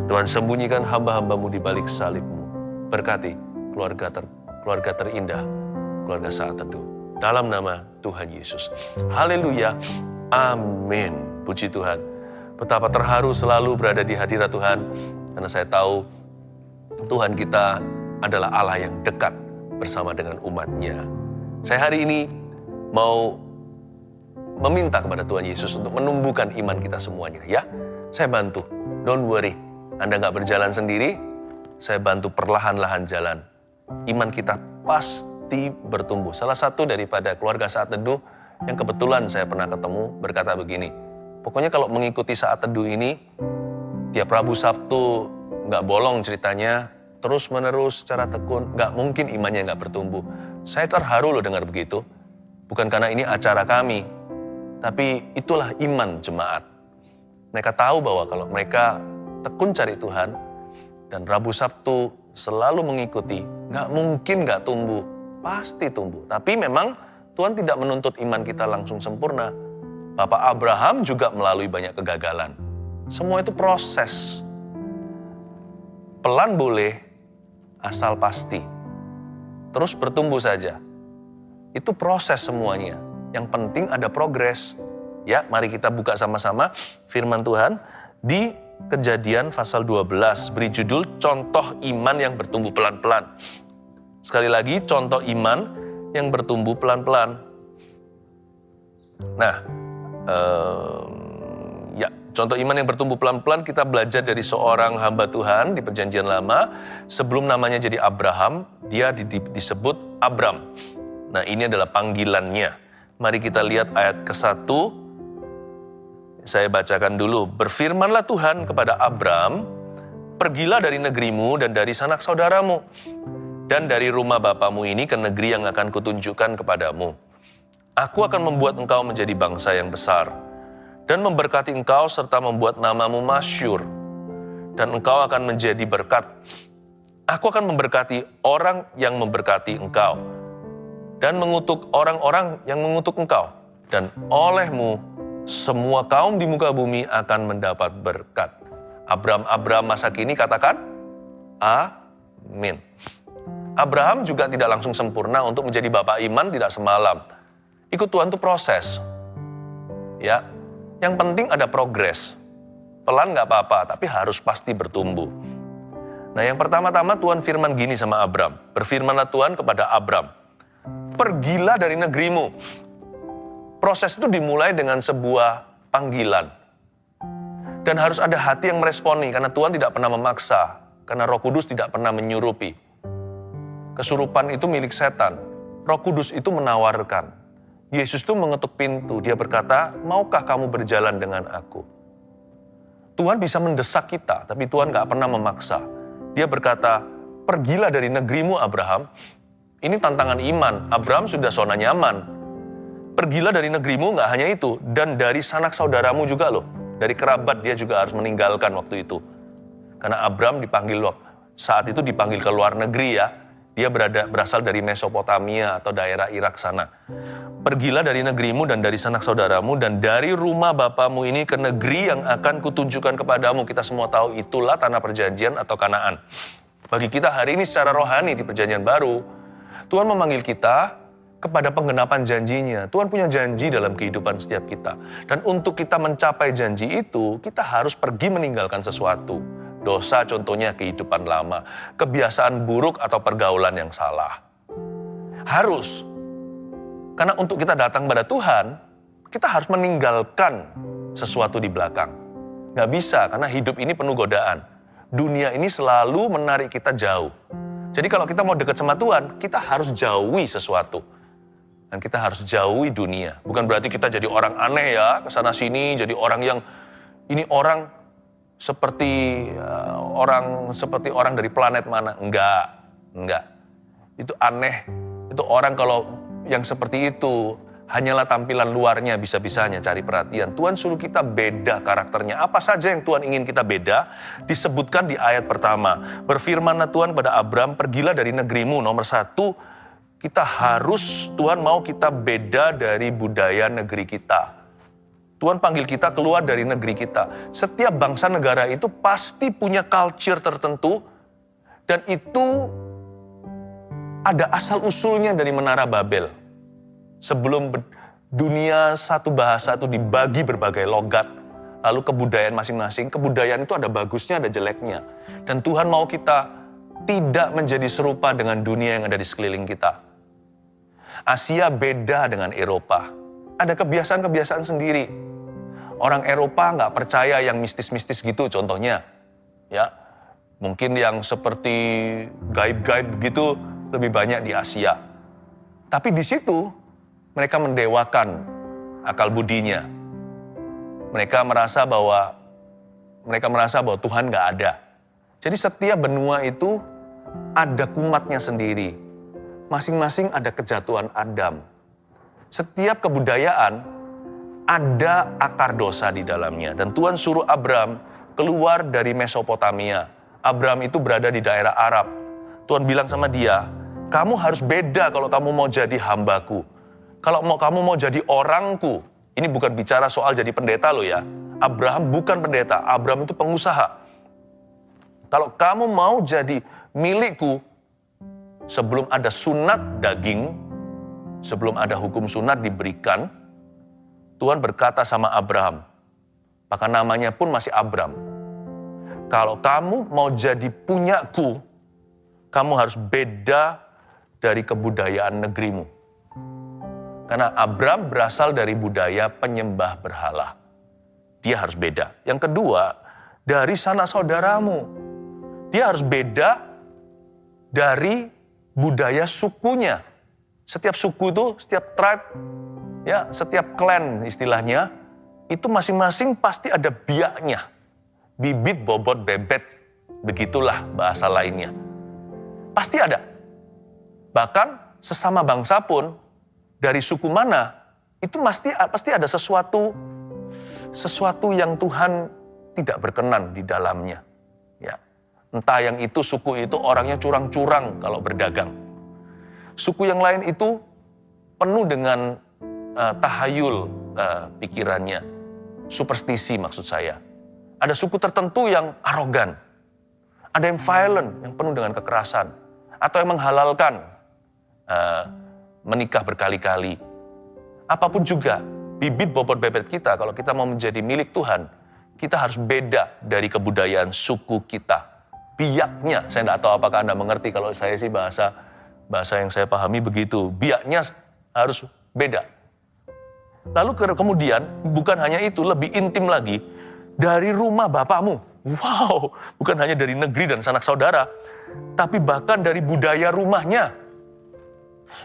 Tuhan, sembunyikan hamba-hambamu di balik salib-Mu. Berkati keluarga terindah, keluarga Saat Teduh. Dalam nama Tuhan Yesus. Haleluya. Amin. Puji Tuhan. Betapa terharu selalu berada di hadirat Tuhan. Karena saya tahu Tuhan kita adalah Allah yang dekat bersama dengan umat-Nya. Saya hari ini mau meminta kepada Tuhan Yesus untuk menumbuhkan iman kita semuanya. Ya, saya bantu. Don't worry. Anda nggak berjalan sendiri, saya bantu perlahan-lahan jalan. Iman kita pasti bertumbuh. Salah satu daripada keluarga Saat Teduh yang kebetulan saya pernah ketemu berkata begini, pokoknya kalau mengikuti Saat Teduh ini, tiap Rabu Sabtu nggak bolong ceritanya, terus-menerus secara tekun, nggak mungkin imannya nggak bertumbuh. Saya terharu loh dengar begitu. Bukan karena ini acara kami, tapi itulah iman jemaat. Mereka tahu bahwa kalau mereka tekun cari Tuhan dan Rabu Sabtu selalu mengikuti, nggak mungkin nggak tumbuh, pasti tumbuh. Tapi memang Tuhan tidak menuntut iman kita langsung sempurna. Bapak Abraham juga melalui banyak kegagalan. Semua itu proses. Pelan boleh, asal pasti. Terus bertumbuh saja. Itu proses semuanya. Yang penting ada progres. Ya, mari kita buka sama-sama firman Tuhan di Kejadian pasal 12. Beri judul Contoh Iman yang Bertumbuh Pelan-Pelan. Sekali lagi, contoh iman yang bertumbuh pelan-pelan. Nah, contoh iman yang bertumbuh pelan-pelan kita belajar dari seorang hamba Tuhan di Perjanjian Lama. Sebelum namanya jadi Abraham, dia disebut Abram. Nah, ini adalah panggilannya. Mari kita lihat ayat ke-1. Saya bacakan dulu. Berfirmanlah Tuhan kepada Abram, pergilah dari negerimu dan dari sanak saudaramu, dan dari rumah bapamu ini ke negeri yang akan kutunjukkan kepadamu. Aku akan membuat engkau menjadi bangsa yang besar, dan memberkati engkau serta membuat namamu masyhur, dan engkau akan menjadi berkat. Aku akan memberkati orang yang memberkati engkau, dan mengutuk orang-orang yang mengutuk engkau, dan olehmu semua kaum di muka bumi akan mendapat berkat. Abram masa kini katakan, amin. Abraham juga tidak langsung sempurna untuk menjadi bapak iman tidak semalam. Ikut Tuhan itu proses. Ya, yang penting ada progres. Pelan nggak apa-apa, tapi harus pasti bertumbuh. Nah, yang pertama-tama Tuhan firman gini sama Abram. Berfirmanlah Tuhan kepada Abram, pergilah dari negerimu. Proses itu dimulai dengan sebuah panggilan. Dan harus ada hati yang meresponi, karena Tuhan tidak pernah memaksa, karena Roh Kudus tidak pernah menyurupi. Kesurupan itu milik setan. Roh Kudus itu menawarkan. Yesus itu mengetuk pintu, dia berkata, maukah kamu berjalan dengan aku? Tuhan bisa mendesak kita, tapi Tuhan gak pernah memaksa. Dia berkata, pergilah dari negerimu Abraham. Ini tantangan iman, Abraham sudah zona nyaman. Pergilah dari negerimu, gak hanya itu, dan dari sanak saudaramu juga loh. Dari kerabat dia juga harus meninggalkan waktu itu. Karena Abraham dipanggil saat itu dipanggil ke luar negeri ya. Dia berasal dari Mesopotamia atau daerah Irak sana. Pergilah dari negerimu dan dari sanak saudaramu dan dari rumah bapamu ini ke negeri yang akan kutunjukkan kepadamu. Kita semua tahu itulah tanah perjanjian atau Kanaan. Bagi kita hari ini secara rohani di perjanjian baru, Tuhan memanggil kita kepada penggenapan janjinya. Tuhan punya janji dalam kehidupan setiap kita. Dan untuk kita mencapai janji itu, kita harus pergi meninggalkan sesuatu. Dosa contohnya kehidupan lama, kebiasaan buruk atau pergaulan yang salah. Harus. Karena untuk kita datang pada Tuhan, kita harus meninggalkan sesuatu di belakang. Gak bisa, karena hidup ini penuh godaan. Dunia ini selalu menarik kita jauh. Jadi kalau kita mau dekat sama Tuhan, kita harus jauhi sesuatu. Dan kita harus jauhi dunia. Bukan berarti kita jadi orang aneh ya, kesana sini jadi orang yang, ini orang seperti orang dari planet mana. Enggak. Itu aneh. Itu orang kalau yang seperti itu, hanyalah tampilan luarnya bisa-bisanya cari perhatian. Tuhan suruh kita beda karakternya. Apa saja yang Tuhan ingin kita beda, disebutkan di ayat pertama. Berfirmanlah Tuhan kepada Abram, pergilah dari negerimu. Nomor 1, Tuhan mau kita beda dari budaya negeri kita. Tuhan panggil kita keluar dari negeri kita. Setiap bangsa negara itu pasti punya culture tertentu, dan itu ada asal-usulnya dari Menara Babel. Sebelum dunia satu bahasa itu dibagi berbagai logat, lalu kebudayaan masing-masing, kebudayaan itu ada bagusnya, ada jeleknya. Dan Tuhan mau kita tidak menjadi serupa dengan dunia yang ada di sekeliling kita. Asia beda dengan Eropa. Ada kebiasaan-kebiasaan sendiri. Orang Eropa nggak percaya yang mistis-mistis gitu contohnya. Ya, mungkin yang seperti gaib-gaib gitu lebih banyak di Asia. Tapi di situ mereka mendewakan akal budinya. Mereka merasa bahwa Tuhan nggak ada. Jadi setiap benua itu ada kumatnya sendiri. Masing-masing ada kejatuhan Adam. Setiap kebudayaan ada akar dosa di dalamnya. Dan Tuhan suruh Abram keluar dari Mesopotamia. Abram itu berada di daerah Arab. Tuhan bilang sama dia, kamu harus beda kalau kamu mau jadi hambaku. Kalau kamu mau jadi orangku. Ini bukan bicara soal jadi pendeta loh ya. Abraham bukan pendeta, Abraham itu pengusaha. Kalau kamu mau jadi milikku, sebelum ada sunat daging, sebelum ada hukum sunat diberikan, Tuhan berkata sama Abraham, maka namanya pun masih Abram. Kalau kamu mau jadi punyaku, kamu harus beda dari kebudayaan negerimu. Karena Abram berasal dari budaya penyembah berhala. Dia harus beda. Yang kedua, dari sanak saudaramu. Dia harus beda dari budaya sukunya. Setiap suku itu, setiap tribe, ya, setiap clan istilahnya, itu masing-masing pasti ada biaknya. Bibit, bobot, bebet, begitulah bahasa lainnya. Pasti ada. Bahkan sesama bangsa pun, dari suku mana, itu pasti ada sesuatu yang Tuhan tidak berkenan di dalamnya. Ya. Entah yang itu, suku itu orangnya curang-curang kalau berdagang. Suku yang lain itu penuh dengan tahayul pikirannya, superstisi maksud saya. Ada suku tertentu yang arogan, ada yang violent, yang penuh dengan kekerasan, atau yang menghalalkan menikah berkali-kali. Apapun juga, bibit bobot bebet kita, kalau kita mau menjadi milik Tuhan, kita harus beda dari kebudayaan suku kita. Biaknya, saya tidak tahu apakah Anda mengerti, kalau saya sih bahasa yang saya pahami begitu. Biaknya harus beda. Lalu kemudian, bukan hanya itu, lebih intim lagi, dari rumah bapakmu. Wow, bukan hanya dari negeri dan sanak saudara, tapi bahkan dari budaya rumahnya.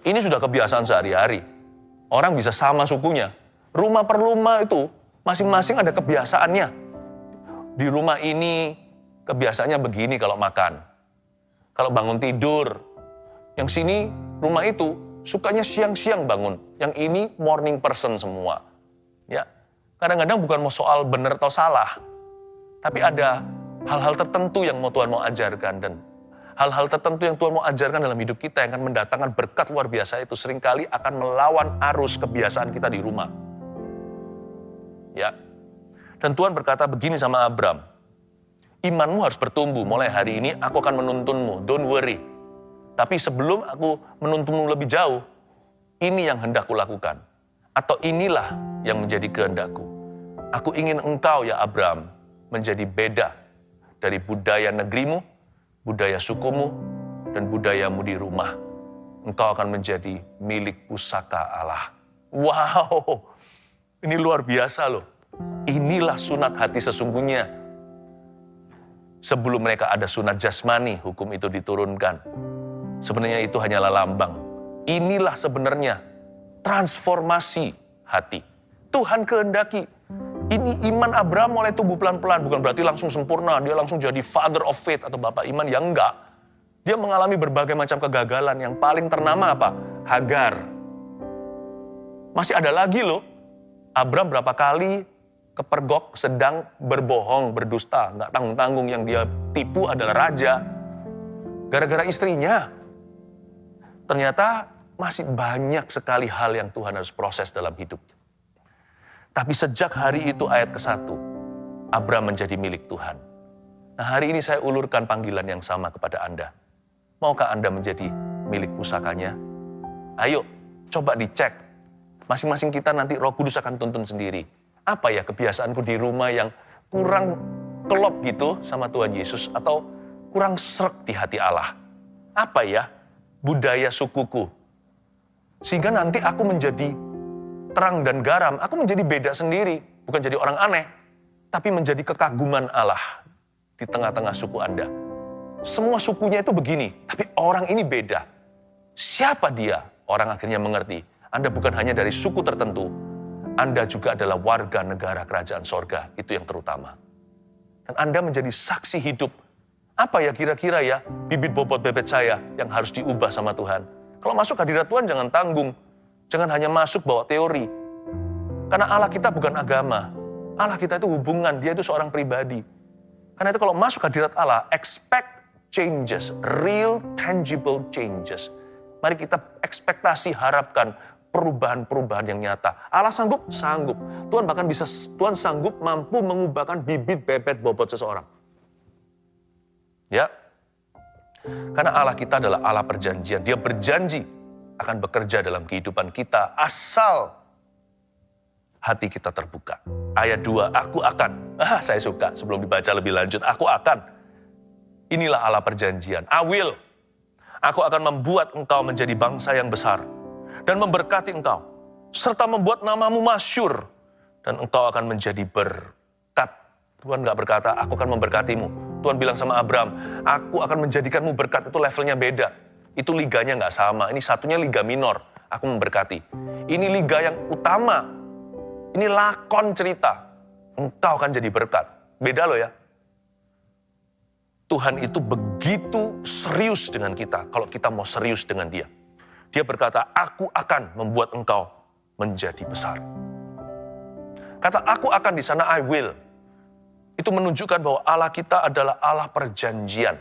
Ini sudah kebiasaan sehari-hari. Orang bisa sama sukunya. Rumah per rumah itu masing-masing ada kebiasaannya. Di rumah ini kebiasaannya begini kalau makan. Kalau bangun tidur. Yang sini rumah itu sukanya siang-siang bangun. Yang ini morning person semua. Ya. Kadang-kadang bukan mau soal benar atau salah. Tapi ada hal-hal tertentu yang Tuhan mau ajarkan, dan hal-hal tertentu yang Tuhan mau ajarkan dalam hidup kita yang akan mendatangkan berkat luar biasa itu seringkali akan melawan arus kebiasaan kita di rumah. Ya. Dan Tuhan berkata begini sama Abram, imanmu harus bertumbuh, mulai hari ini aku akan menuntunmu, don't worry. Tapi sebelum aku menuntunmu lebih jauh, ini yang hendak kulakukan. Atau inilah yang menjadi kehendakku. Aku ingin engkau ya Abram menjadi beda dari budaya negerimu, budaya sukumu, dan budayamu di rumah. Engkau akan menjadi milik pusaka Allah. Wow, ini luar biasa loh. Inilah sunat hati sesungguhnya. Sebelum mereka ada sunat jasmani, hukum itu diturunkan. Sebenarnya itu hanyalah lambang. Inilah sebenarnya transformasi hati. Tuhan kehendaki. Ini iman Abraham mulai tumbuh pelan-pelan. Bukan berarti langsung sempurna. Dia langsung jadi father of faith atau bapak iman. Ya enggak. Dia mengalami berbagai macam kegagalan. Yang paling ternama apa? Hagar. Masih ada lagi loh. Abraham berapa kali kepergok sedang berbohong, berdusta. Enggak tanggung-tanggung. Yang dia tipu adalah raja. Gara-gara istrinya. Ternyata masih banyak sekali hal yang Tuhan harus proses dalam hidupnya. Tapi sejak hari itu ayat ke-1, Abram menjadi milik Tuhan. Nah, hari ini saya ulurkan panggilan yang sama kepada Anda. Maukah Anda menjadi milik pusakanya? Ayo, coba dicek. Masing-masing kita nanti Roh Kudus akan tuntun sendiri. Apa ya kebiasaanku di rumah yang kurang klop gitu sama Tuhan Yesus, atau kurang srek di hati Allah? Apa ya budaya sukuku? Sehingga nanti aku menjadi terang dan garam, aku menjadi beda sendiri. Bukan jadi orang aneh, tapi menjadi kekaguman Allah di tengah-tengah suku Anda. Semua sukunya itu begini, tapi orang ini beda. Siapa dia? Orang akhirnya mengerti. Anda bukan hanya dari suku tertentu, Anda juga adalah warga negara kerajaan sorga. Itu yang terutama. Dan Anda menjadi saksi hidup. Apa ya kira-kira ya bibit bobot bebet saya yang harus diubah sama Tuhan? Kalau masuk hadirat Tuhan jangan tanggung. Jangan hanya masuk bawa teori. Karena Allah kita bukan agama. Allah kita itu hubungan, dia itu seorang pribadi. Karena itu kalau masuk hadirat Allah, expect changes, real tangible changes. Mari kita ekspektasi, harapkan perubahan-perubahan yang nyata. Allah sanggup? Sanggup. Tuhan sanggup mampu mengubahkan bibit bebet bobot seseorang. Ya. Karena Allah kita adalah Allah perjanjian. Dia berjanji akan bekerja dalam kehidupan kita asal hati kita terbuka. Ayat 2, aku akan. Saya suka sebelum dibaca lebih lanjut. Aku akan. Inilah Allah perjanjian. I will. Aku akan membuat engkau menjadi bangsa yang besar dan memberkati engkau, serta membuat namamu masyhur, dan engkau akan menjadi berkat. Tuhan gak berkata, aku akan memberkatimu. Tuhan bilang sama Abram, aku akan menjadikanmu berkat. Itu levelnya beda. Itu liganya gak sama. Ini satunya liga minor, aku memberkati. Ini liga yang utama. Ini lakon cerita. Engkau akan jadi berkat. Beda loh ya. Tuhan itu begitu serius dengan kita, kalau kita mau serius dengan dia. Dia berkata, aku akan membuat engkau menjadi besar. Kata aku akan di sana, I will. Itu menunjukkan bahwa Allah kita adalah Allah perjanjian.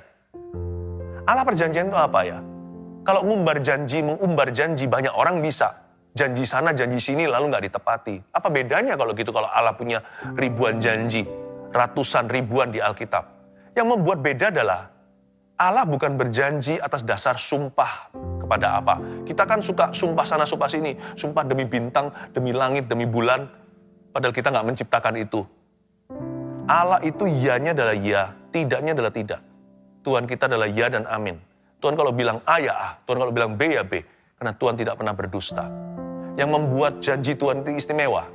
Allah perjanjian itu apa ya? Kalau mengumbar janji, banyak orang bisa. Janji sana, janji sini, lalu nggak ditepati. Apa bedanya kalau gitu, kalau Allah punya ribuan janji, ratusan ribuan di Alkitab? Yang membuat beda adalah Allah bukan berjanji atas dasar sumpah kepada apa. Kita kan suka sumpah sana, sumpah sini. Sumpah demi bintang, demi langit, demi bulan. Padahal kita nggak menciptakan itu. Allah itu yanya adalah ya, tidaknya adalah tidak. Tuhan kita adalah ya dan amin. Tuhan kalau bilang A ya A, Tuhan kalau bilang B ya B. Karena Tuhan tidak pernah berdusta. Yang membuat janji Tuhan itu istimewa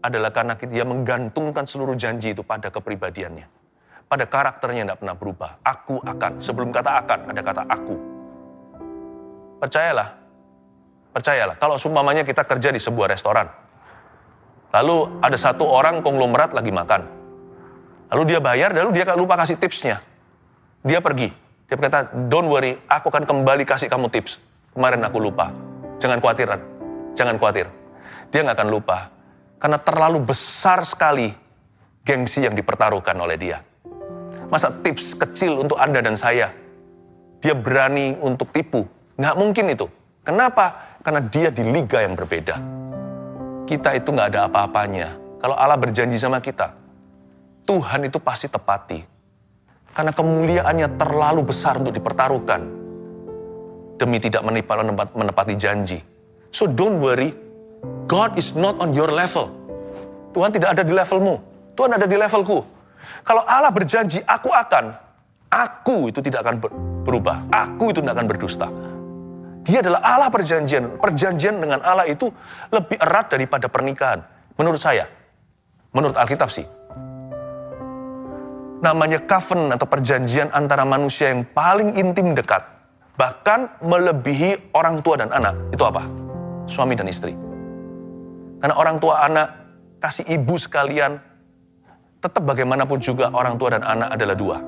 adalah karena dia menggantungkan seluruh janji itu pada kepribadiannya. Pada karakternya tidak pernah berubah. Aku akan. Sebelum kata akan, ada kata aku. Percayalah. Kalau seumpamanya kita kerja di sebuah restoran. Lalu ada satu orang konglomerat lagi makan. Lalu dia bayar, lalu dia lupa kasih tipsnya. Dia pergi. Dia berkata, don't worry, aku akan kembali kasih kamu tips. Kemarin aku lupa. Jangan khawatir. Dia nggak akan lupa. Karena terlalu besar sekali gengsi yang dipertaruhkan oleh dia. Masa tips kecil untuk Anda dan saya, dia berani untuk tipu? Nggak mungkin itu. Kenapa? Karena dia di liga yang berbeda. Kita itu nggak ada apa-apanya. Kalau Allah berjanji sama kita, Tuhan itu pasti tepati. Karena kemuliaannya terlalu besar untuk dipertaruhkan demi tidak menepati janji. So don't worry, God is not on your level. Tuhan tidak ada di levelmu, Tuhan ada di levelku. Kalau Allah berjanji, aku itu tidak akan berubah. Aku itu tidak akan berdusta. Dia adalah Allah perjanjian. Perjanjian dengan Allah itu lebih erat daripada pernikahan. Menurut saya. Menurut Alkitab sih. Namanya covenant atau perjanjian antara manusia yang paling intim dekat. Bahkan melebihi orang tua dan anak. Itu apa? Suami dan istri. Karena orang tua anak, kasih ibu sekalian, tetap bagaimanapun juga orang tua dan anak adalah dua.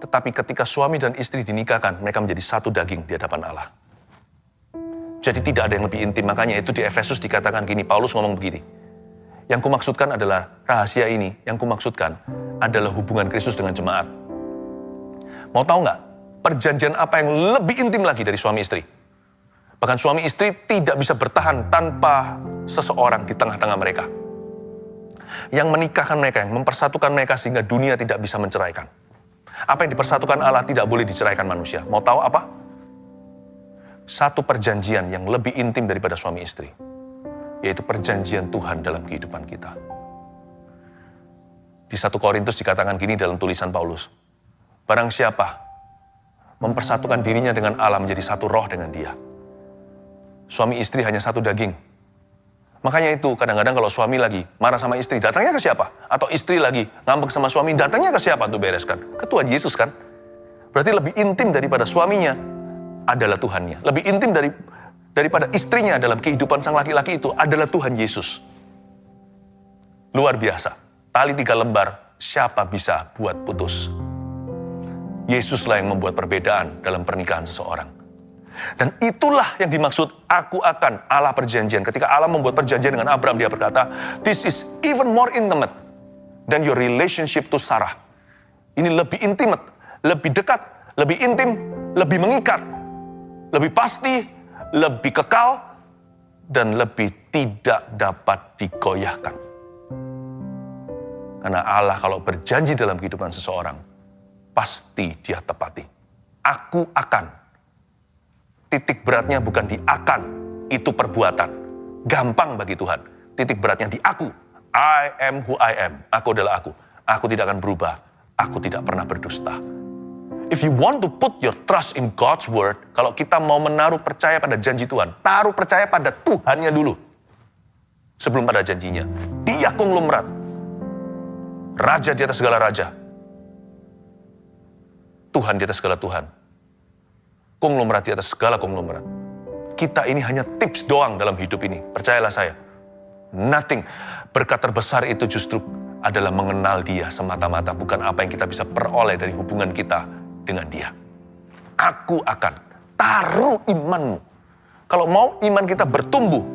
Tetapi ketika suami dan istri dinikahkan, mereka menjadi satu daging di hadapan Allah. Jadi tidak ada yang lebih intim. Makanya itu di Efesus dikatakan gini, Paulus ngomong begini. Yang kumaksudkan adalah rahasia ini, yang kumaksudkan adalah hubungan Kristus dengan jemaat. Mau tahu nggak? Perjanjian apa yang lebih intim lagi dari suami istri? Bahkan suami istri tidak bisa bertahan tanpa seseorang di tengah-tengah mereka. Yang menikahkan mereka, yang mempersatukan mereka sehingga dunia tidak bisa menceraikan. Apa yang dipersatukan Allah tidak boleh diceraikan manusia. Mau tahu apa? Satu perjanjian yang lebih intim daripada suami istri, yaitu perjanjian Tuhan dalam kehidupan kita. Di 1 Korintus dikatakan gini dalam tulisan Paulus, barang siapa mempersatukan dirinya dengan Allah menjadi satu roh dengan dia. Suami istri hanya satu daging. Makanya itu kadang-kadang kalau suami lagi marah sama istri, datangnya ke siapa? Atau istri lagi ngambek sama suami, datangnya ke siapa untuk bereskan? Ke Tuhan Yesus kan? Berarti lebih intim daripada suaminya adalah Tuhannya. Lebih intim daripada istrinya dalam kehidupan sang laki-laki itu adalah Tuhan Yesus. Luar biasa. Tali 3 lembar, siapa bisa buat putus? Yesuslah yang membuat perbedaan dalam pernikahan seseorang. Dan itulah yang dimaksud aku akan Allah perjanjian. Ketika Allah membuat perjanjian dengan Abraham, dia berkata, this is even more intimate than your relationship to Sarah. Ini lebih intimate, lebih dekat, lebih intim, lebih mengikat, lebih pasti, lebih kekal, dan lebih tidak dapat digoyahkan. Karena Allah kalau berjanji dalam kehidupan seseorang, pasti dia tepati. Aku akan. Titik beratnya bukan di akan, itu perbuatan. Gampang bagi Tuhan. Titik beratnya di aku. I am who I am. Aku adalah aku. Aku tidak akan berubah. Aku tidak pernah berdusta. If you want to put your trust in God's word, kalau kita mau menaruh percaya pada janji Tuhan, taruh percaya pada Tuhannya dulu. Sebelum pada janjinya. Dia konglomerat. Raja di atas segala raja. Tuhan di atas segala Tuhan. Konglomerat di atas segala konglomerat. Kita ini hanya tips doang dalam hidup ini. Percayalah saya. Nothing. Berkat terbesar itu justru adalah mengenal dia semata-mata. Bukan apa yang kita bisa peroleh dari hubungan kita dengan dia. Aku akan taruh imanmu. Kalau mau iman kita bertumbuh.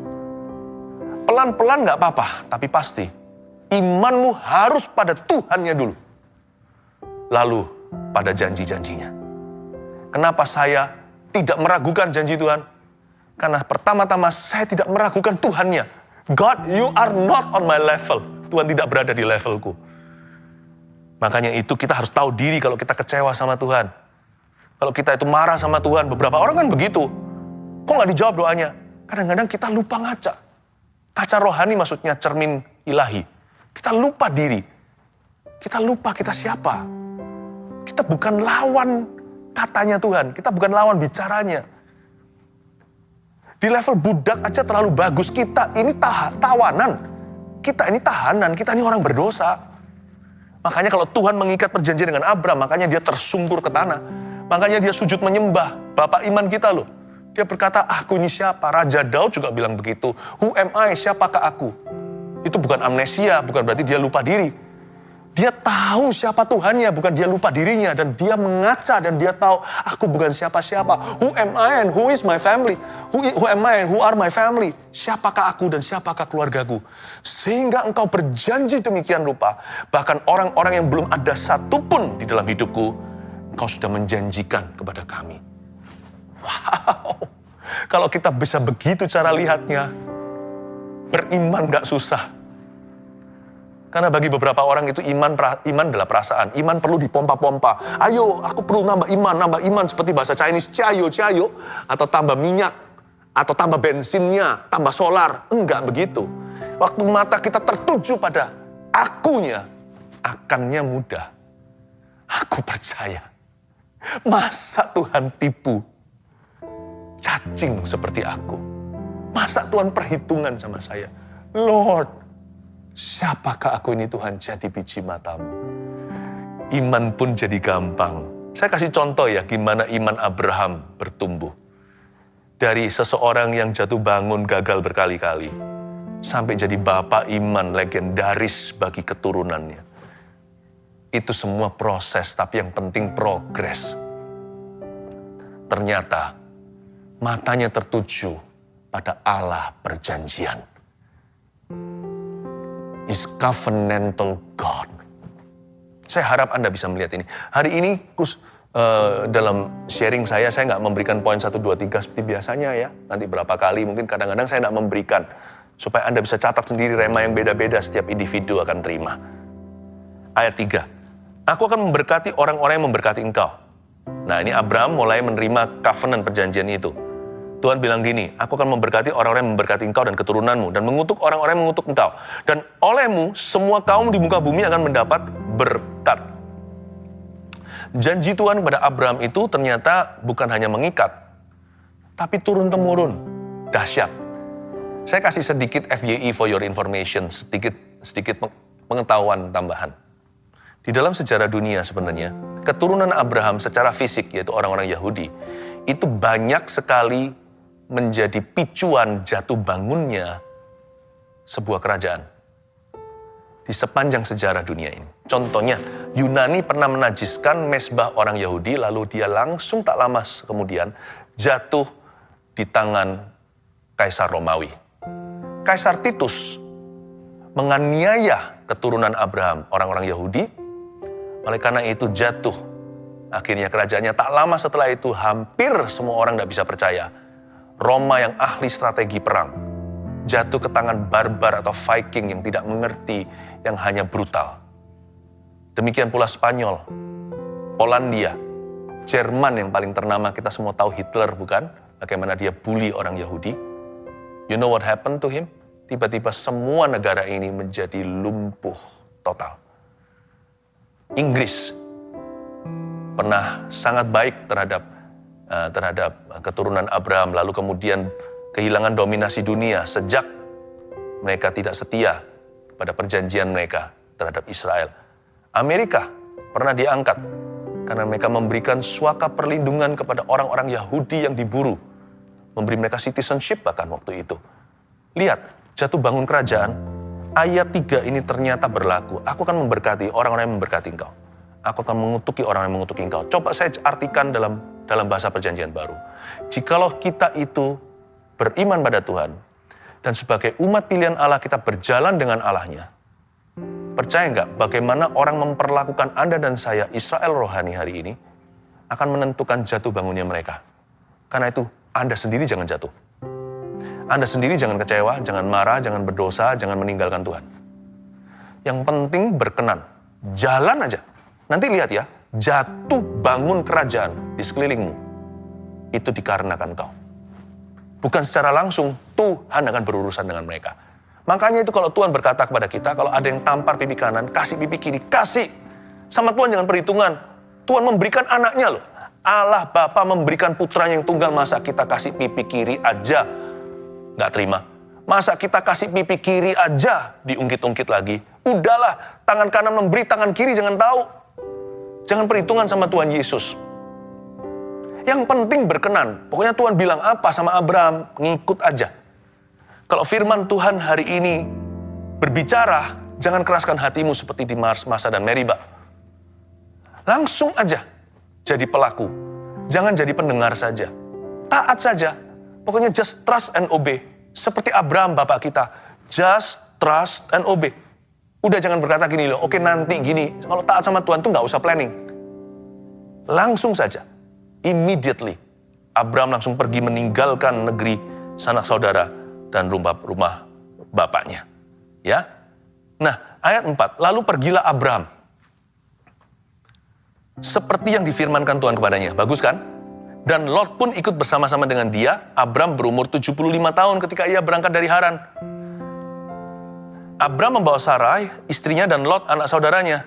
Pelan-pelan gak apa-apa. Tapi pasti. Imanmu harus pada Tuhannya dulu. Lalu pada janji-janjinya. Kenapa saya tidak meragukan janji Tuhan? Karena pertama-tama saya tidak meragukan Tuhannya. God, you are not on my level. Tuhan tidak berada di levelku. Makanya itu kita harus tahu diri kalau kita kecewa sama Tuhan. Kalau kita itu marah sama Tuhan, beberapa orang kan begitu. Kok nggak dijawab doanya? Kadang-kadang kita lupa ngaca. Kaca rohani maksudnya cermin ilahi. Kita lupa diri. Kita lupa kita siapa. Kita bukan lawan katanya Tuhan, kita bukan lawan bicaranya. Di level budak aja terlalu bagus, kita ini tawanan. Kita ini tahanan, kita ini orang berdosa. Makanya kalau Tuhan mengikat perjanjian dengan Abraham, makanya dia tersungkur ke tanah. Makanya dia sujud menyembah Bapak iman kita loh. Dia berkata, aku ini siapa? Raja Daud juga bilang begitu. Who am I? Siapakah aku? Itu bukan amnesia, bukan berarti dia lupa diri. Dia tahu siapa Tuhannya, bukan dia lupa dirinya. Dan dia mengaca dan dia tahu, aku bukan siapa-siapa. Who am I and who is my family? Who am I and who are my family? Siapakah aku dan siapakah keluargaku? Sehingga engkau berjanji demikian rupa. Bahkan orang-orang yang belum ada satupun di dalam hidupku, engkau sudah menjanjikan kepada kami. Wow, kalau kita bisa begitu cara lihatnya, beriman gak susah. Karena bagi beberapa orang itu iman adalah perasaan. Iman perlu dipompa-pompa. Ayo, aku perlu nambah iman. Seperti bahasa Chinese, cayo. Atau tambah minyak. Atau tambah bensinnya, tambah solar. Enggak begitu. Waktu mata kita tertuju pada akunya, akannya mudah. Aku percaya. Masa Tuhan tipu cacing seperti aku? Masa Tuhan perhitungan sama saya? Lord, siapakah aku ini Tuhan jadi biji matamu? Iman pun jadi gampang. Saya kasih contoh ya gimana iman Abraham bertumbuh. Dari seseorang yang jatuh bangun gagal berkali-kali. Sampai jadi bapak iman legendaris bagi keturunannya. Itu semua proses, tapi yang penting progres. Ternyata matanya tertuju pada Allah perjanjian. Is covenantal God. Saya harap Anda bisa melihat ini. Hari ini dalam sharing saya nggak memberikan poin 1, 2, 3 seperti biasanya ya. Nanti berapa kali, mungkin kadang-kadang saya nggak memberikan. Supaya Anda bisa catat sendiri rema yang beda-beda setiap individu akan terima. Ayat 3. Aku akan memberkati orang-orang yang memberkati engkau. Nah, ini Abraham mulai menerima covenant perjanjian itu. Tuhan bilang gini, aku akan memberkati orang-orang yang memberkati engkau dan keturunanmu, dan mengutuk orang-orang yang mengutuk engkau. Dan olehmu, semua kaum di muka bumi akan mendapat berkat. Janji Tuhan kepada Abraham itu ternyata bukan hanya mengikat, tapi turun-temurun, dahsyat. Saya kasih sedikit FYI for your information, sedikit pengetahuan tambahan. Di dalam sejarah dunia sebenarnya, keturunan Abraham secara fisik, yaitu orang-orang Yahudi, itu banyak sekali menjadi picuan jatuh bangunnya sebuah kerajaan di sepanjang sejarah dunia ini. Contohnya, Yunani pernah menajiskan mezbah orang Yahudi, lalu dia langsung tak lama kemudian jatuh di tangan Kaisar Romawi. Kaisar Titus menganiaya keturunan Abraham, orang-orang Yahudi, oleh karena itu jatuh. Akhirnya kerajaannya tak lama setelah itu hampir semua orang tidak bisa percaya. Roma yang ahli strategi perang jatuh ke tangan barbar atau Viking yang tidak mengerti, yang hanya brutal. Demikian pula Spanyol, Polandia, Jerman yang paling ternama, kita semua tahu Hitler bukan? Bagaimana dia bully orang Yahudi. You know what happened to him? Tiba-tiba semua negara ini menjadi lumpuh total. Inggris pernah sangat baik terhadap keturunan Abraham, lalu kemudian kehilangan dominasi dunia sejak mereka tidak setia pada perjanjian mereka terhadap Israel. Amerika pernah diangkat karena mereka memberikan suaka perlindungan kepada orang-orang Yahudi yang diburu, memberi mereka citizenship bahkan waktu itu. Lihat, jatuh bangun kerajaan, ayat 3 ini ternyata berlaku. Aku akan memberkati orang-orang yang memberkati engkau. Aku akan mengutuki orang yang mengutuki engkau. Coba saya artikan dalam bahasa perjanjian baru. Jikalau kita itu beriman pada Tuhan, dan sebagai umat pilihan Allah kita berjalan dengan Allahnya, percaya nggak bagaimana orang memperlakukan Anda dan saya, Israel rohani hari ini, akan menentukan jatuh bangunnya mereka. Karena itu, Anda sendiri jangan jatuh. Anda sendiri jangan kecewa, jangan marah, jangan berdosa, jangan meninggalkan Tuhan. Yang penting berkenan, jalan aja. Nanti lihat ya, jatuh bangun kerajaan di sekelilingmu, itu dikarenakan kau. Bukan secara langsung, Tuhan akan berurusan dengan mereka. Makanya itu kalau Tuhan berkata kepada kita, kalau ada yang tampar pipi kanan, kasih pipi kiri, kasih. Sama Tuhan jangan perhitungan. Tuhan memberikan anaknya loh. Allah Bapa memberikan putranya yang tunggal, masa kita kasih pipi kiri aja nggak terima. Masa kita kasih pipi kiri aja diungkit-ungkit lagi. Udahlah, tangan kanan memberi, tangan kiri jangan tahu. Jangan perhitungan sama Tuhan Yesus. Yang penting berkenan. Pokoknya Tuhan bilang apa sama Abraham, ngikut aja. Kalau firman Tuhan hari ini berbicara, jangan keraskan hatimu seperti di Masa dan Meriba. Langsung aja jadi pelaku. Jangan jadi pendengar saja. Taat saja. Pokoknya just trust and obey. Seperti Abraham bapak kita. Just trust and obey. Udah jangan berkata gini loh, oke nanti gini. Kalau taat sama Tuhan tuh gak usah planning. Langsung saja. Immediately. Abraham langsung pergi meninggalkan negeri sanak saudara dan rumah bapaknya. Ya. Nah, ayat 4. Lalu pergilah Abraham. Seperti yang difirmankan Tuhan kepadanya. Bagus kan? Dan Lot pun ikut bersama-sama dengan dia. Abraham berumur 75 tahun ketika ia berangkat dari Haran. Abraham membawa Sarai, istrinya, dan Lot, anak saudaranya,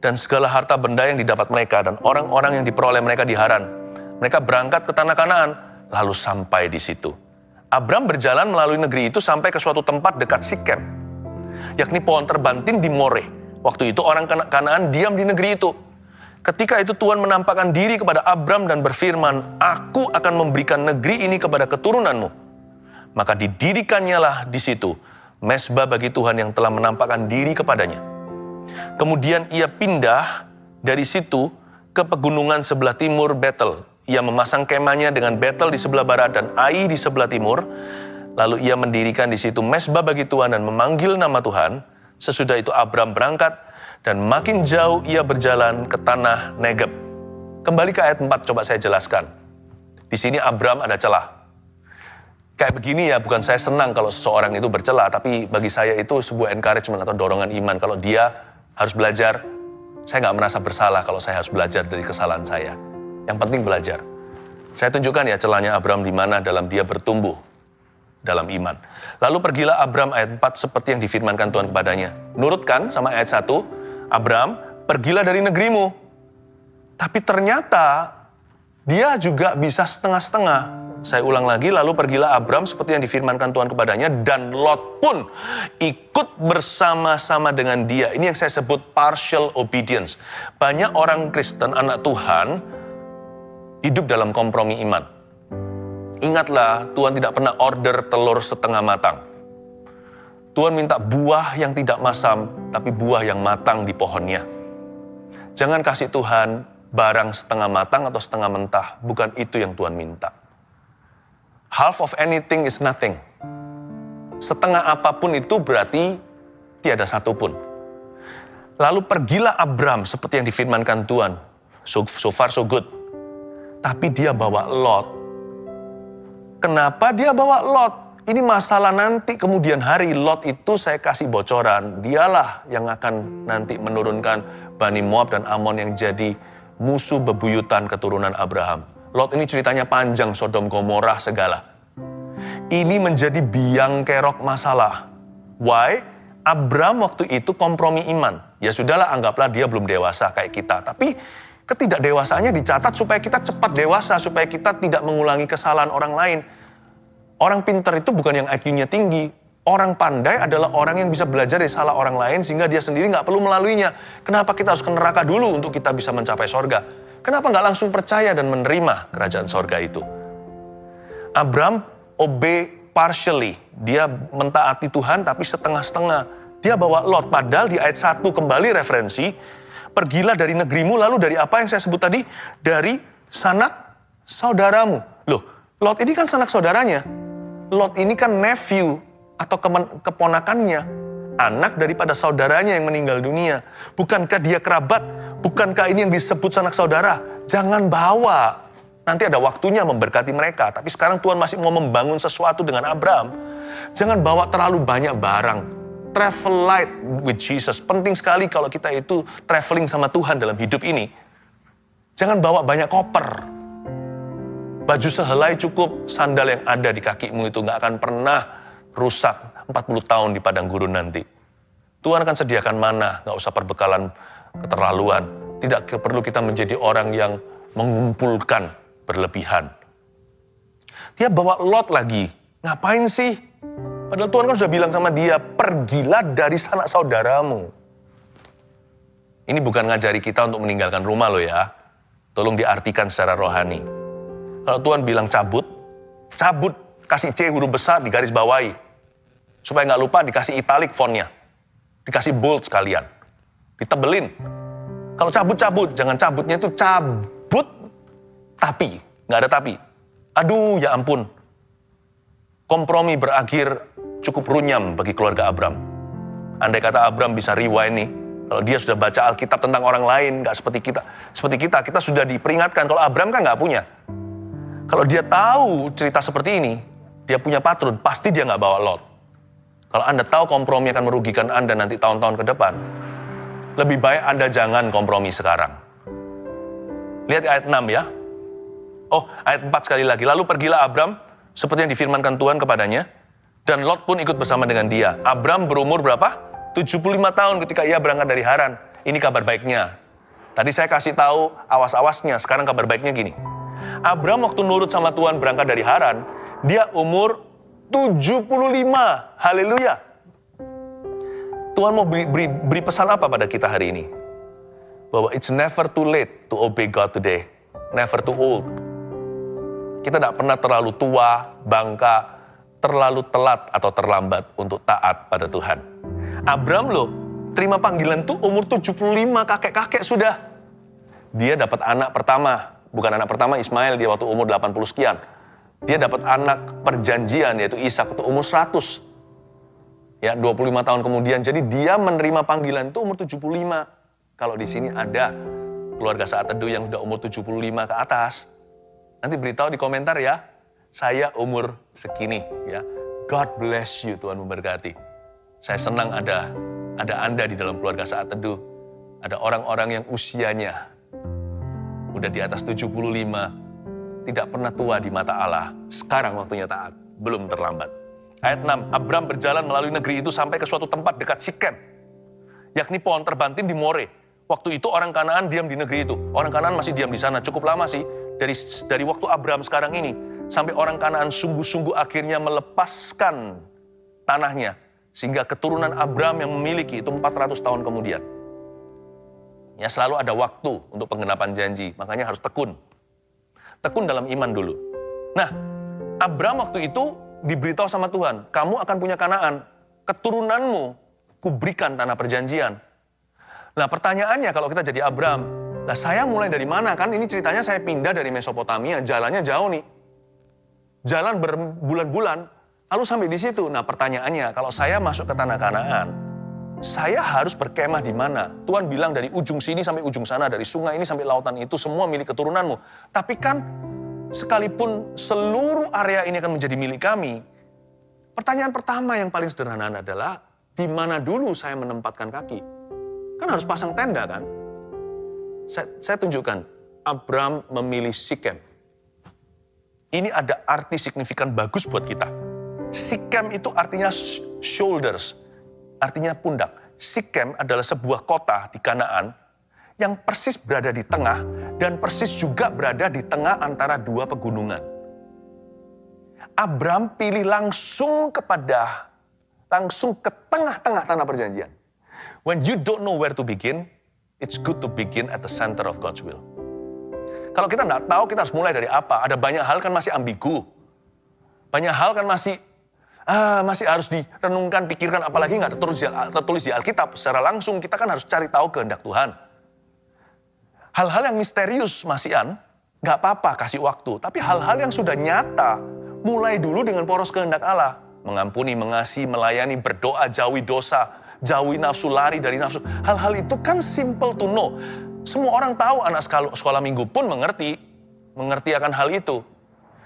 dan segala harta benda yang didapat mereka, dan orang-orang yang diperoleh mereka di Haran. Mereka berangkat ke tanah Kanaan, lalu sampai di situ. Abraham berjalan melalui negeri itu sampai ke suatu tempat dekat Sikem, yakni pohon terbantin di More. Waktu itu orang Kanaan diam di negeri itu. Ketika itu Tuhan menampakkan diri kepada Abraham dan berfirman, Aku akan memberikan negeri ini kepada keturunanmu. Maka didirikannya lah di situ mezbah bagi Tuhan yang telah menampakkan diri kepadanya. Kemudian ia pindah dari situ ke pegunungan sebelah timur Betel. Ia memasang kemahnya dengan Betel di sebelah barat dan Ai di sebelah timur. Lalu ia mendirikan di situ mezbah bagi Tuhan dan memanggil nama Tuhan. Sesudah itu Abraham berangkat dan makin jauh ia berjalan ke tanah Negeb. Kembali ke ayat 4, coba saya jelaskan. Di sini Abram ada celah. Kayak begini ya, bukan saya senang kalau seseorang itu bercela, tapi bagi saya itu sebuah encouragement atau dorongan iman. Kalau dia harus belajar, saya nggak merasa bersalah kalau saya harus belajar dari kesalahan saya. Yang penting belajar. Saya tunjukkan ya celahnya Abram di mana dalam dia bertumbuh dalam iman. Lalu pergilah Abram ayat 4 seperti yang difirmankan Tuhan kepadanya. Nurutkan sama ayat 1, Abram, pergilah dari negerimu. Tapi ternyata dia juga bisa setengah-setengah. Saya ulang lagi, lalu pergilah Abram seperti yang difirmankan Tuhan kepadanya, dan Lot pun ikut bersama-sama dengan dia. Ini yang saya sebut partial obedience. Banyak orang Kristen, anak Tuhan, hidup dalam kompromi iman. Ingatlah, Tuhan tidak pernah order telur setengah matang. Tuhan minta buah yang tidak masam, tapi buah yang matang di pohonnya. Jangan kasih Tuhan barang setengah matang atau setengah mentah. Bukan itu yang Tuhan minta. Half of anything is nothing. Setengah apapun itu berarti tiada satu pun. Lalu pergilah Abram seperti yang difirmankan Tuhan. So far so good. Tapi dia bawa Lot. Kenapa dia bawa Lot? Ini masalah nanti kemudian hari. Lot itu saya kasih bocoran. Dialah yang akan nanti menurunkan Bani Moab dan Amon yang jadi musuh bebuyutan keturunan Abraham. Lot ini ceritanya panjang, Sodom Gomorrah segala. Ini menjadi biang kerok masalah. Why? Abram waktu itu kompromi iman. Ya sudahlah, anggaplah dia belum dewasa kayak kita. Tapi ketidakdewasaannya dicatat supaya kita cepat dewasa, supaya kita tidak mengulangi kesalahan orang lain. Orang pintar itu bukan yang IQ-nya tinggi. Orang pandai adalah orang yang bisa belajar dari salah orang lain sehingga dia sendiri nggak perlu melaluinya. Kenapa kita harus ke neraka dulu untuk kita bisa mencapai sorga? Kenapa nggak langsung percaya dan menerima kerajaan sorga itu? Abram obey partially. Dia mentaati Tuhan tapi setengah-setengah. Dia bawa Lot. Padahal di ayat 1 kembali referensi. Pergilah dari negerimu, lalu dari apa yang saya sebut tadi? Dari sanak saudaramu. Loh, Lot ini kan sanak saudaranya. Lot ini kan nephew atau keponakannya. Anak daripada saudaranya yang meninggal dunia. Bukankah dia kerabat? Bukankah ini yang disebut sanak saudara? Jangan bawa. Nanti ada waktunya memberkati mereka. Tapi sekarang Tuhan masih mau membangun sesuatu dengan Abram. Jangan bawa terlalu banyak barang. Travel light with Jesus. Penting sekali kalau kita itu traveling sama Tuhan dalam hidup ini. Jangan bawa banyak koper. Baju sehelai cukup, sandal yang ada di kakimu itu gak akan pernah rusak 40 tahun di padang gurun nanti. Tuhan akan sediakan mana, gak usah perbekalan keterlaluan. Tidak perlu kita menjadi orang yang mengumpulkan berlebihan. Dia bawa Lot lagi. Ngapain sih? Padahal Tuhan kan sudah bilang sama dia, pergilah dari sanak saudaramu. Ini bukan ngajari kita untuk meninggalkan rumah loh ya. Tolong diartikan secara rohani. Kalau Tuhan bilang cabut, kasih C huruf besar di garis bawahi. Supaya nggak lupa dikasih italic fontnya. Dikasih bold sekalian. Ditebelin. Kalau cabut, jangan cabutnya itu cabut tapi. Nggak ada tapi. Aduh ya ampun. Kompromi berakhir cukup runyam bagi keluarga Abram. Andai kata Abram bisa rewind nih. Kalau dia sudah baca Alkitab tentang orang lain, nggak seperti kita. Seperti kita sudah diperingatkan. Kalau Abram kan nggak punya. Kalau dia tahu cerita seperti ini, dia punya patron, pasti dia nggak bawa Lot. Kalau Anda tahu kompromi akan merugikan Anda nanti tahun-tahun ke depan, lebih baik Anda jangan kompromi sekarang. Lihat ayat 6 ya. Oh, ayat 4 sekali lagi. Lalu pergilah Abram, seperti yang difirmankan Tuhan kepadanya, dan Lot pun ikut bersama dengan dia. Abram berumur berapa? 75 tahun ketika ia berangkat dari Haran. Ini kabar baiknya. Tadi saya kasih tahu awas-awasnya, sekarang kabar baiknya gini. Abram waktu nurut sama Tuhan berangkat dari Haran, dia umur 75. Haleluya. Tuhan mau beri pesan apa pada kita hari ini? Bahwa it's never too late to obey God today. Never too old. Kita tidak pernah terlalu tua, bangka, terlalu telat atau terlambat untuk taat pada Tuhan. Abram loh, terima panggilan tuh umur 75, kakek-kakek sudah. Dia dapat anak pertama. Bukan anak pertama Ismail, dia waktu umur 80 sekian. Dia dapat anak perjanjian, yaitu Ishak, waktu umur 100. Ya, 25 tahun kemudian. Jadi dia menerima panggilan itu umur 75. Kalau di sini ada keluarga Saat Teduh yang udah umur 75 ke atas, nanti beritahu di komentar ya, saya umur segini ya. God bless you, Tuhan memberkati. Saya senang ada Anda di dalam keluarga Saat Teduh. Ada orang-orang yang usianya udah di atas 75, tidak pernah tua di mata Allah. Sekarang waktunya taat, belum terlambat. Ayat 6, Abram berjalan melalui negeri itu sampai ke suatu tempat dekat Sikem, yakni pohon terbantin di More. Waktu itu orang Kanaan diam di negeri itu. Orang Kanaan masih diam di sana. Cukup lama sih, dari waktu Abram sekarang ini, sampai orang Kanaan sungguh-sungguh akhirnya melepaskan tanahnya. Sehingga keturunan Abram yang memiliki itu 400 tahun kemudian. Ya, selalu ada waktu untuk penggenapan janji, makanya harus tekun. Tekun dalam iman dulu. Nah, Abram waktu itu diberitahu sama Tuhan, kamu akan punya Kanaan, keturunanmu kuberikan tanah perjanjian. Nah, pertanyaannya kalau kita jadi Abram, nah saya mulai dari mana? Kan ini ceritanya saya pindah dari Mesopotamia, jalannya jauh nih. Jalan berbulan-bulan, lalu sampai di situ. Nah, pertanyaannya, kalau saya masuk ke tanah Kanaan, saya harus berkemah di mana? Tuhan bilang dari ujung sini sampai ujung sana, dari sungai ini sampai lautan itu, semua milik keturunanmu. Tapi kan, sekalipun seluruh area ini akan menjadi milik kami, pertanyaan pertama yang paling sederhana adalah, di mana dulu saya menempatkan kaki? Kan harus pasang tenda kan? Saya tunjukkan, Abram memilih Sikem. Ini ada arti signifikan bagus buat kita. Sikem itu artinya shoulders, artinya pundak. Sikem adalah sebuah kota di Kanaan yang persis berada di tengah dan persis juga berada di tengah antara dua pegunungan. Abram pilih langsung ke tengah-tengah tanah perjanjian. When you don't know where to begin, it's good to begin at the center of God's will. Kalau kita nggak tahu, kita harus mulai dari apa? Ada banyak hal kan masih ambigu. Banyak hal kan masih harus direnungkan, pikirkan, apalagi nggak tertulis di Alkitab. Secara langsung kita kan harus cari tahu kehendak Tuhan. Hal-hal yang misterius masihan, nggak apa-apa kasih waktu. Tapi hal-hal yang sudah nyata, mulai dulu dengan poros kehendak Allah. Mengampuni, mengasihi, melayani, berdoa, jauhi dosa, jauhi nafsu, lari dari nafsu. Hal-hal itu kan simple to know. Semua orang tahu, anak sekolah minggu pun mengerti akan hal itu.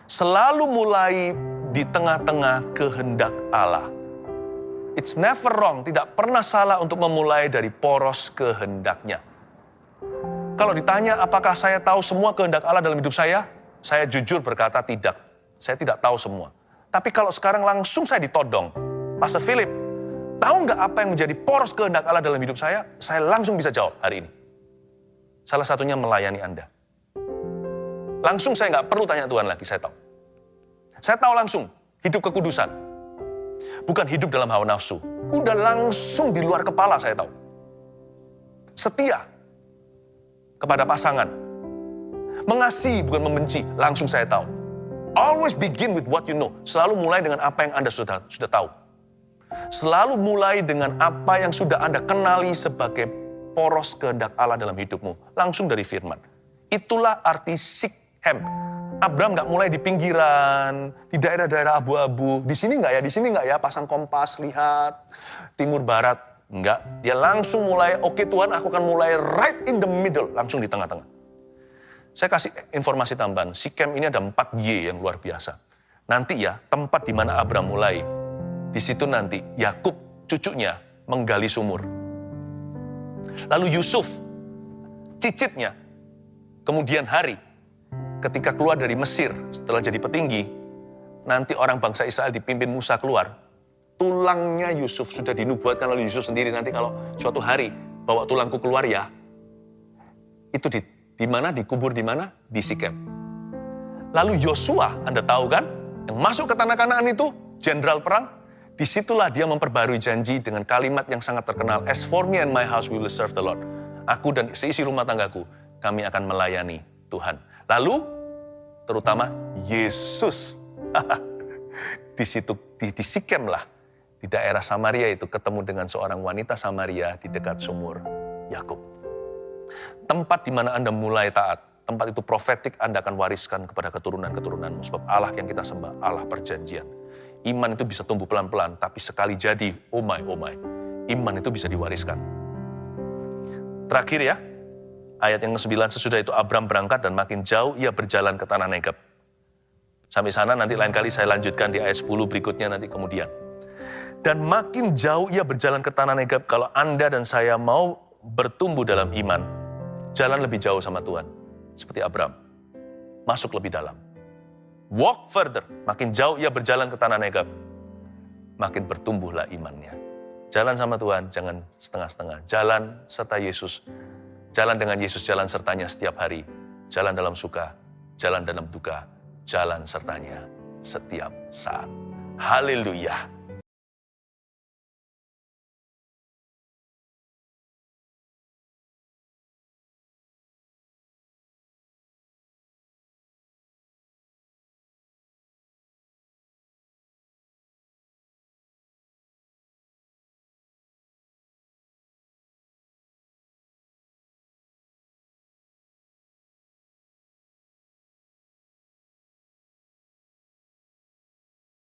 Selalu mulai di tengah-tengah kehendak Allah. It's never wrong, tidak pernah salah untuk memulai dari poros kehendaknya. Kalau ditanya apakah saya tahu semua kehendak Allah dalam hidup saya jujur berkata tidak. Saya tidak tahu semua. Tapi kalau sekarang langsung saya ditodong, Pastor Philip, tahu nggak apa yang menjadi poros kehendak Allah dalam hidup saya? Saya langsung bisa jawab hari ini. Salah satunya melayani Anda. Langsung saya nggak perlu tanya Tuhan lagi, saya tahu. Saya tahu langsung, hidup kekudusan. Bukan hidup dalam hawa nafsu. Udah langsung di luar kepala saya tahu. Setia kepada pasangan. Mengasihi bukan membenci, langsung saya tahu. Always begin with what you know. Selalu mulai dengan apa yang Anda sudah tahu. Selalu mulai dengan apa yang sudah Anda kenali sebagai poros kehendak Allah dalam hidupmu. Langsung dari firman. Itulah arti Sikem. Abram nggak mulai di pinggiran, di daerah-daerah abu-abu. Di sini nggak ya, pasang kompas, lihat. Timur, barat, enggak. Dia langsung mulai, oke Tuhan, aku akan mulai right in the middle. Langsung di tengah-tengah. Saya kasih informasi tambahan, Sikem ini ada 4Y yang luar biasa. Nanti ya, tempat di mana Abram mulai. Di situ nanti Yakub, cucunya, menggali sumur. Lalu Yusuf, cicitnya, kemudian Hari, ketika keluar dari Mesir, setelah jadi petinggi, nanti orang bangsa Israel dipimpin Musa keluar, tulangnya Yusuf sudah dinubuatkan oleh Yusuf sendiri, nanti kalau suatu hari bawa tulangku keluar ya, itu di mana, dikubur di mana? Di Sikem. Lalu Yosua, Anda tahu kan, yang masuk ke tanah Kanaan itu, jenderal perang, disitulah dia memperbarui janji dengan kalimat yang sangat terkenal. As for me and my house, we will serve the Lord. Aku dan seisi rumah tanggaku, kami akan melayani Tuhan. Lalu, terutama Yesus. Di situ, di Sikem lah, di daerah Samaria itu ketemu dengan seorang wanita Samaria di dekat sumur Yakub. Tempat di mana Anda mulai taat, tempat itu profetik Anda akan wariskan kepada keturunan-keturunanmu. Sebab Allah yang kita sembah, Allah perjanjian. Iman itu bisa tumbuh pelan-pelan, tapi sekali jadi, oh my, iman itu bisa diwariskan. Terakhir ya, Ayat yang ke-9, sesudah itu Abram berangkat dan makin jauh ia berjalan ke tanah Negeb. Sampai sana nanti lain kali saya lanjutkan di ayat 10 berikutnya nanti kemudian. Dan makin jauh ia berjalan ke tanah Negeb. Kalau Anda dan saya mau bertumbuh dalam iman, jalan lebih jauh sama Tuhan. Seperti Abram, masuk lebih dalam. Walk further, makin jauh ia berjalan ke tanah Negeb, makin bertumbuhlah imannya. Jalan sama Tuhan, jangan setengah-setengah. Jalan serta Yesus. Jalan dengan Yesus, jalan sertanya setiap hari. Jalan dalam suka, jalan dalam duka, jalan sertanya setiap saat. Haleluya.